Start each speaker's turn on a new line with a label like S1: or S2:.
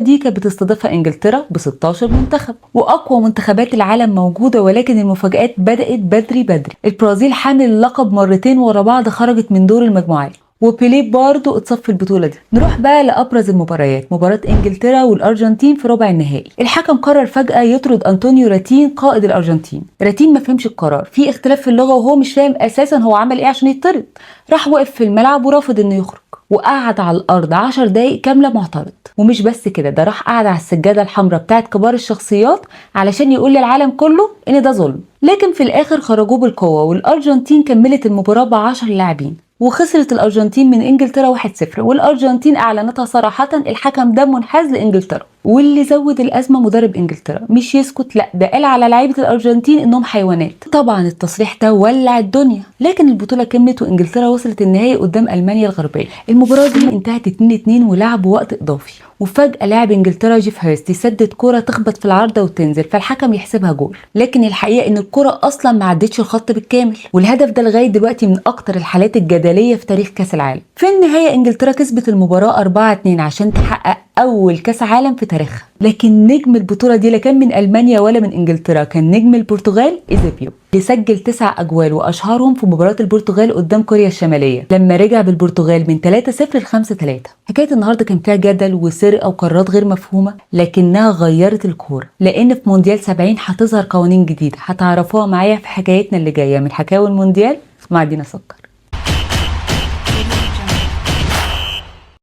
S1: دي كانت بتستضيفها انجلترا ب 16 منتخب، واقوى منتخبات العالم موجوده، ولكن المفاجآت بدأت بدري بدري. البرازيل حامل اللقب مرتين ورا بعض خرجت من دور المجموعات، وبيليه برضه اتصف في البطوله دي. نروح بقى لابرز المباريات، مباراه انجلترا والارجنتين في ربع النهائي. الحكم قرر فجاه يطرد انطونيو راتين قائد الارجنتين. راتين ما فهمش القرار، في اختلاف في اللغه وهو مش فاهم اساسا هو عمل ايه عشان يطرد. راح وقف في الملعب ورفض انه يخرج، وقعد على الارض 10 دقايق كامله معترض. ومش بس كده، ده راح قعد على السجاده الحمراء بتاعت كبار الشخصيات علشان يقول للعالم كله ان ده ظلم. لكن في الاخر خرجوه بالقوه، والارجنتين كملت المباراه ب10 لاعبين، وخسرت الارجنتين من انجلترا 1-0. والارجنتين اعلنتها صراحه الحكم ده منحاز لانجلترا. واللي زود الازمه مدرب انجلترا مش يسكت، لا ده قال على لعيبه الارجنتين انهم حيوانات. طبعا التصريح ده ولع الدنيا، لكن البطوله كملت وانجلترا وصلت النهائي قدام المانيا الغربيه. المباراه دي انتهت 2-2 ولعبوا وقت اضافي، وفجاه لاعب انجلترا جيف هيرست يسدد كوره تخبط في العارضه وتنزل، فالحكم يحسبها جول. لكن الحقيقه ان الكوره اصلا ما عدتش الخط بالكامل، والهدف ده لغايه دلوقتي من اكتر الحالات الجدليه في تاريخ كاس العالم. في النهايه انجلترا كسبت المباراه 4-2 عشان تحقق اول كاس عالم في تاريخها. لكن نجم البطوله دي لا كان من المانيا ولا من انجلترا، كان نجم البرتغال ايزيبيو، اللي سجل 9 اجوال واشهرهم في مباراه البرتغال قدام كوريا الشماليه لما رجع بالبرتغال من 3-0 ل 5-3. حكايه النهارده كان فيها جدل وسرقه وقرارات غير مفهومه، لكنها غيرت الكوره، لان في مونديال 70 هتظهر قوانين جديده هتعرفوها معايا في حكايتنا اللي جايه من حكاوي المونديال مع دينا سكر.